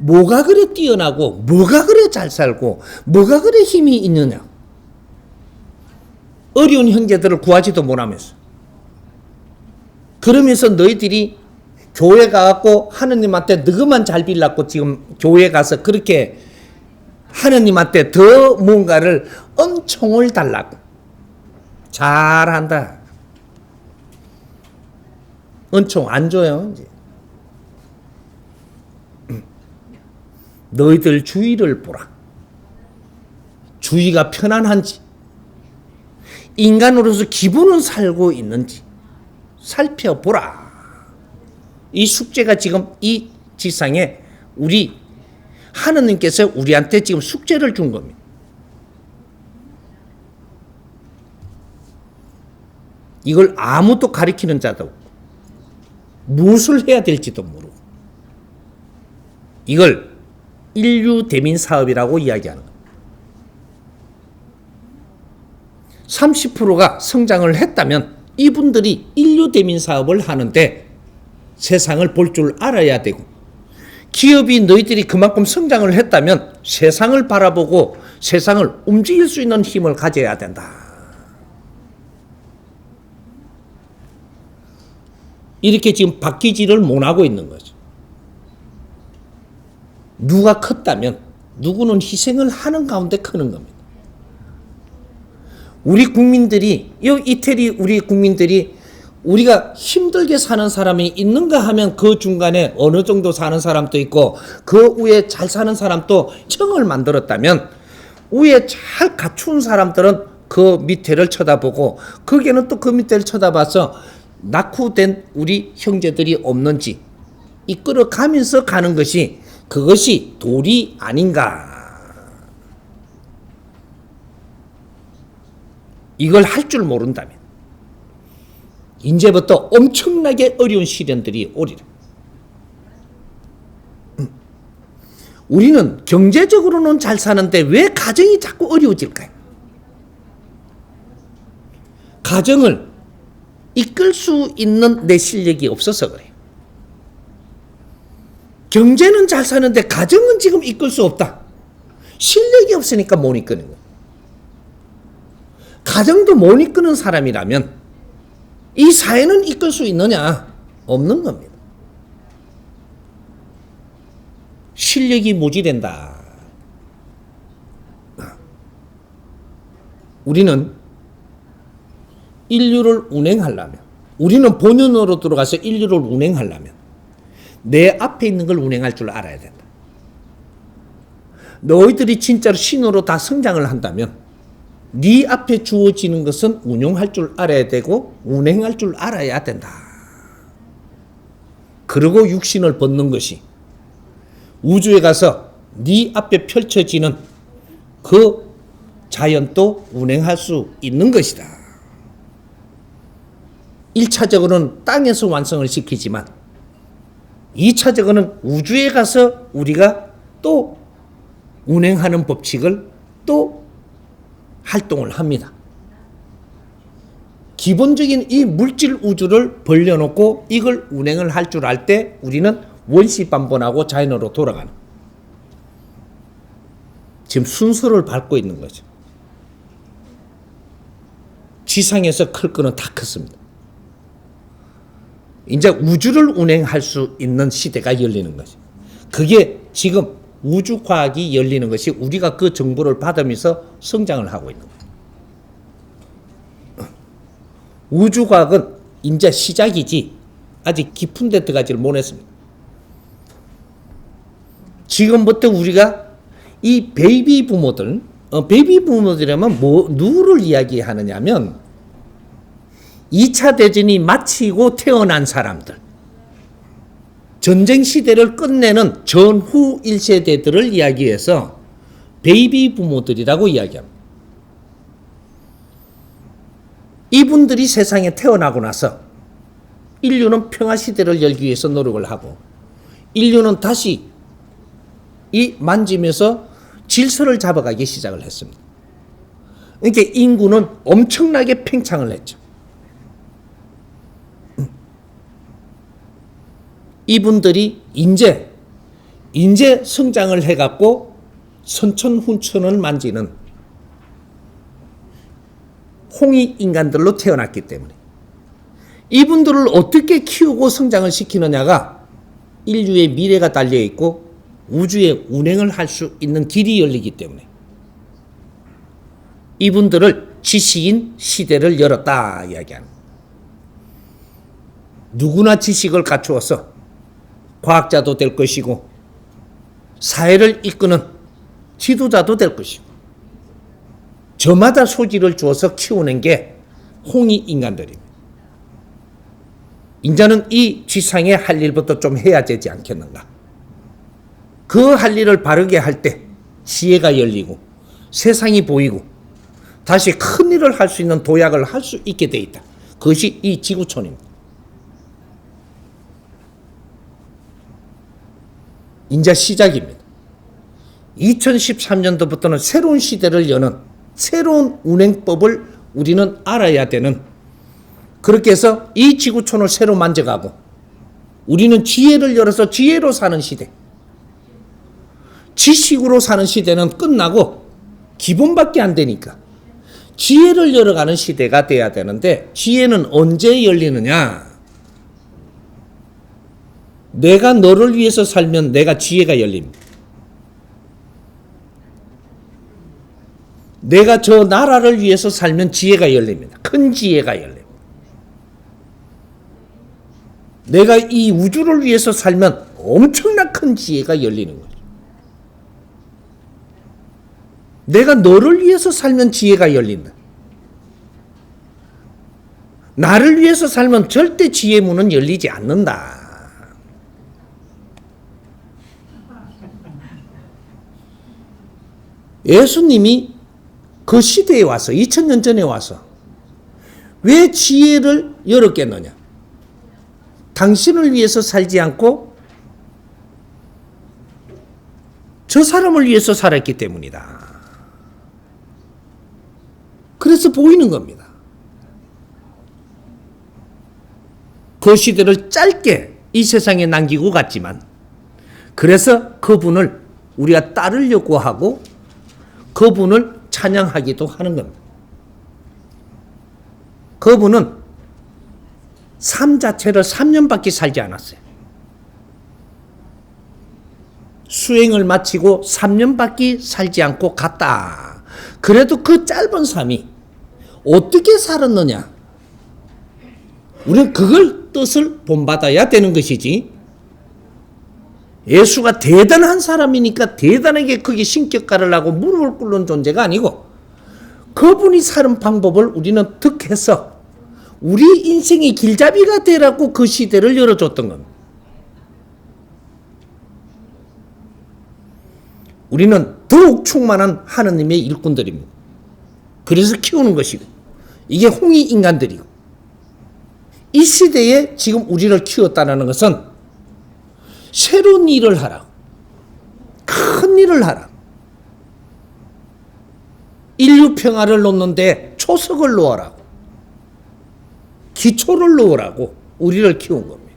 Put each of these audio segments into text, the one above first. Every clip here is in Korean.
뭐가 그래 뛰어나고 뭐가 그래 잘 살고 뭐가 그래 힘이 있느냐. 어려운 형제들을 구하지도 못하면서. 그러면서 너희들이 교회 가갖고 하느님한테 너희만 잘 빌랐고 지금 교회 가서 그렇게 하느님한테 더 뭔가를 은총을 달라고. 잘한다. 은총 안 줘요. 이제. 너희들 주위를 보라. 주위가 편안한지, 인간으로서 기분은 살고 있는지 살펴보라. 이 숙제가 지금 이 지상에 우리 하느님께서 우리한테 지금 숙제를 준 겁니다. 이걸 아무도 가르치는 자도 없고 무엇을 해야 될지도 모르고 이걸 인류 대민 사업이라고 이야기하는 겁니다. 30%가 성장을 했다면 이분들이 인류 대민 사업을 하는데 세상을 볼 줄 알아야 되고, 기업이 너희들이 그만큼 성장을 했다면 세상을 바라보고 세상을 움직일 수 있는 힘을 가져야 된다. 이렇게 지금 바뀌지를 못하고 있는 거죠. 누가 컸다면 누구는 희생을 하는 가운데 크는 겁니다. 우리 국민들이, 이태리 우리 국민들이 우리가 힘들게 사는 사람이 있는가 하면 그 중간에 어느 정도 사는 사람도 있고 그 위에 잘 사는 사람도 청을 만들었다면 위에 잘 갖춘 사람들은 그 밑에를 쳐다보고 거기에는 또 그 밑에를 쳐다봐서 낙후된 우리 형제들이 없는지 이끌어가면서 가는 것이 그것이 도리 아닌가. 이걸 할 줄 모른다면 이제부터 엄청나게 어려운 시련들이 오리라. 우리는 경제적으로는 잘 사는데 왜 가정이 자꾸 어려워질까요? 가정을 이끌 수 있는 내 실력이 없어서 그래요. 경제는 잘 사는데 가정은 지금 이끌 수 없다. 실력이 없으니까 못 이끄는 거예요. 가정도 못 이끄는 사람이라면 이 사회는 이끌 수 있느냐? 없는 겁니다. 실력이 모자란다. 우리는 인류를 운행하려면, 우리는 본연으로 들어가서 인류를 운행하려면 내 앞에 있는 걸 운행할 줄 알아야 된다. 너희들이 진짜로 신으로 다 성장을 한다면 네 앞에 주어지는 것은 운용할 줄 알아야 되고 운행할 줄 알아야 된다. 그리고 육신을 벗는 것이 우주에 가서 네 앞에 펼쳐지는 그 자연도 운행할 수 있는 것이다. 1차적으로는 땅에서 완성을 시키지만 2차적으로는 우주에 가서 우리가 또 운행하는 법칙을 또 활동을 합니다. 기본적인 이 물질 우주를 벌려놓고 이걸 운행을 할 줄 알 때 우리는 원시반본하고 자연으로 돌아가는, 지금 순서를 밟고 있는 거죠. 지상에서 클 거는 다 컸습니다. 이제 우주를 운행할 수 있는 시대가 열리는 거죠. 그게 지금 우주과학이 열리는 것이 우리가 그 정보를 받으면서 성장을 하고 있는 거예요. 우주과학은 이제 시작이지 아직 깊은 데 들어가지를 못했습니다. 지금부터 우리가 이 베이비 부모들, 베이비 부모들이라면 누구를 이야기하느냐면 2차 대전이 마치고 태어난 사람들, 전쟁 시대를 끝내는 전후 1세대들을 이야기해서 베이비 부모들이라고 이야기합니다. 이분들이 세상에 태어나고 나서 인류는 평화 시대를 열기 위해서 노력을 하고 인류는 다시 이 만지면서 질서를 잡아가기 시작을 했습니다. 그러니까 인구는 엄청나게 팽창을 했죠. 이분들이 이제 인재 성장을 해갖고 선천훈천을 만지는 홍이 인간들로 태어났기 때문에 이분들을 어떻게 키우고 성장을 시키느냐가 인류의 미래가 달려있고 우주의 운행을 할 수 있는 길이 열리기 때문에 이분들을 지식인 시대를 열었다 이야기하는 거예요. 누구나 지식을 갖추어서 과학자도 될 것이고 사회를 이끄는 지도자도 될 것이고 저마다 소질을 주어서 키우는 게 홍이 인간들입니다. 인자는 이 지상에 할 일부터 좀 해야 되지 않겠는가. 그 할 일을 바르게 할 때 지혜가 열리고 세상이 보이고 다시 큰 일을 할 수 있는 도약을 할 수 있게 돼 있다. 그것이 이 지구촌입니다. 이제 시작입니다. 2013년도부터는 새로운 시대를 여는 새로운 운행법을 우리는 알아야 되는, 그렇게 해서 이 지구촌을 새로 만져가고 우리는 지혜를 열어서 지혜로 사는 시대, 지식으로 사는 시대는 끝나고 기본밖에 안 되니까 지혜를 열어가는 시대가 돼야 되는데 지혜는 언제 열리느냐? 내가 너를 위해서 살면 내가 지혜가 열립니다. 내가 저 나라를 위해서 살면 지혜가 열립니다. 큰 지혜가 열립니다. 내가 이 우주를 위해서 살면 엄청난 큰 지혜가 열리는 거죠. 내가 너를 위해서 살면 지혜가 열린다. 나를 위해서 살면 절대 지혜 문은 열리지 않는다. 예수님이 그 시대에 와서 2000년 전에 와서 왜 지혜를 열었겠느냐? 당신을 위해서 살지 않고 저 사람을 위해서 살았기 때문이다. 그래서 보이는 겁니다. 그 시대를 짧게 이 세상에 남기고 갔지만 그래서 그분을 우리가 따르려고 하고 그분을 찬양하기도 하는 겁니다. 그분은 삶 자체를 3년밖에 살지 않았어요. 수행을 마치고 3년밖에 살지 않고 갔다. 그래도 그 짧은 삶이 어떻게 살았느냐? 우리는 그걸 뜻을 본받아야 되는 것이지. 예수가 대단한 사람이니까 대단하게 거기 신격가를 하고 무릎을 꿇는 존재가 아니고 그분이 사는 방법을 우리는 득해서 우리 인생의 길잡이가 되라고 그 시대를 열어줬던 겁니다. 우리는 더욱 충만한 하느님의 일꾼들입니다. 그래서 키우는 것이고 이게 홍이 인간들이고 이 시대에 지금 우리를 키웠다는 것은 새로운 일을 하라. 큰 일을 하라. 인류 평화를 놓는데 초석을 놓으라고. 기초를 놓으라고 우리를 키운 겁니다.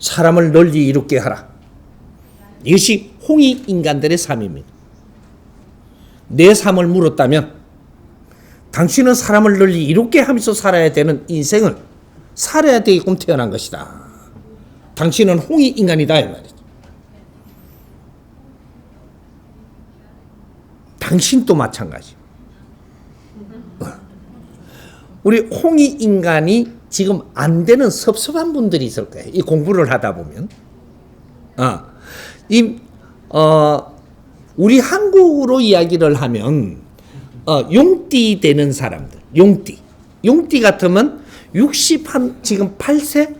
사람을 널리 이롭게 하라. 이것이 홍이 인간들의 삶입니다. 내 삶을 물었다면 당신은 사람을 널리 이롭게 하면서 살아야 되는 인생을 살아야 되게끔 태어난 것이다. 당신은 홍이 인간이다 이 말이죠. 당신도 마찬가지. 우리 홍이 인간이 지금 안 되는 섭섭한 분들이 있을 거예요. 이 공부를 하다 보면. 우리 한국으로 이야기를 하면 용띠 되는 사람들, 용띠 같으면 지금 8세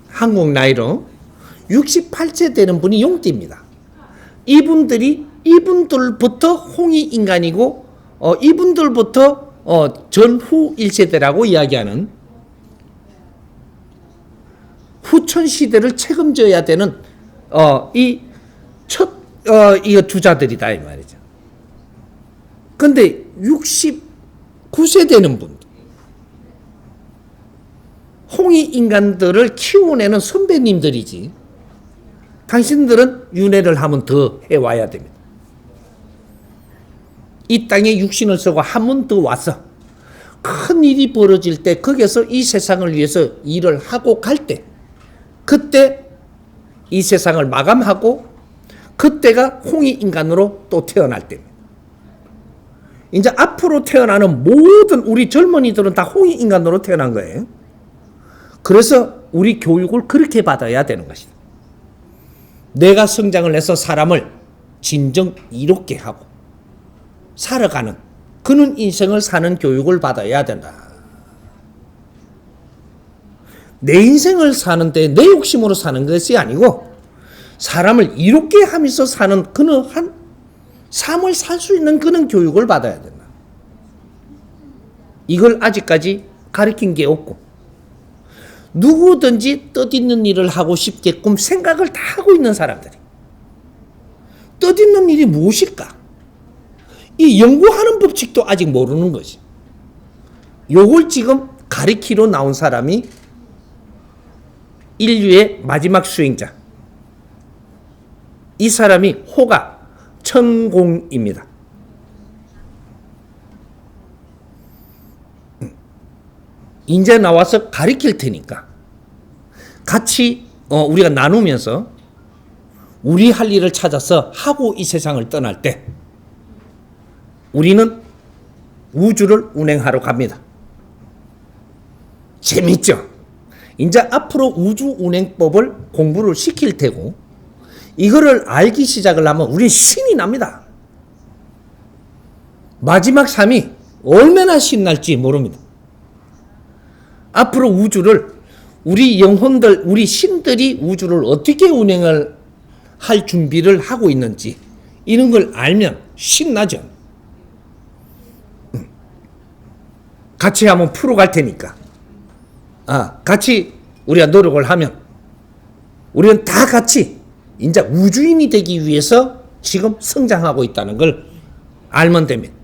한국 나이로 68세 되는 분이 용띠입니다. 이분들부터 홍이 인간이고 이분들부터 전후 1세대라고 이야기하는 후천 시대를 책임져야 되는 이 주자들이다 이 말이죠. 근데 69세 되는 분들, 홍이 인간들을 키워내는 선배님들이지 당신들은 윤회를 하면 더 해와야 됩니다. 이 땅에 육신을 쓰고 한 번 더 와서 큰 일이 벌어질 때 거기서 이 세상을 위해서 일을 하고 갈 때 그때 이 세상을 마감하고 그때가 홍익인간으로 또 태어날 때입니다. 이제 앞으로 태어나는 모든 우리 젊은이들은 다 홍익인간으로 태어난 거예요. 그래서 우리 교육을 그렇게 받아야 되는 것이다. 내가 성장을 해서 사람을 진정 이롭게 하고 살아가는 그런 인생을 사는 교육을 받아야 된다. 내 인생을 사는데 내 욕심으로 사는 것이 아니고 사람을 이롭게 하면서 사는 그러한 삶을 살 수 있는 그런 교육을 받아야 된다. 이걸 아직까지 가르친 게 없고 누구든지 뜻있는 일을 하고 싶게끔 생각을 다 하고 있는 사람들이 뜻있는 일이 무엇일까? 이 연구하는 법칙도 아직 모르는 거지. 요걸 지금 가르치러 나온 사람이 인류의 마지막 수행자. 이 사람이 호가 천공입니다. 이제 나와서 가르칠 테니까 같이 우리가 나누면서 우리 할 일을 찾아서 하고 이 세상을 떠날 때 우리는 우주를 운행하러 갑니다. 재밌죠? 이제 앞으로 우주 운행법을 공부를 시킬 테고 이거를 알기 시작을 하면 우리는 신이 납니다. 마지막 삶이 얼마나 신날지 모릅니다. 앞으로 우주를 우리 영혼들, 우리 신들이 우주를 어떻게 운행을 할 준비를 하고 있는지 이런 걸 알면 신나죠. 같이 한번 풀어갈 테니까 같이 우리가 노력을 하면 우리는 다 같이 이제 우주인이 되기 위해서 지금 성장하고 있다는 걸 알면 됩니다.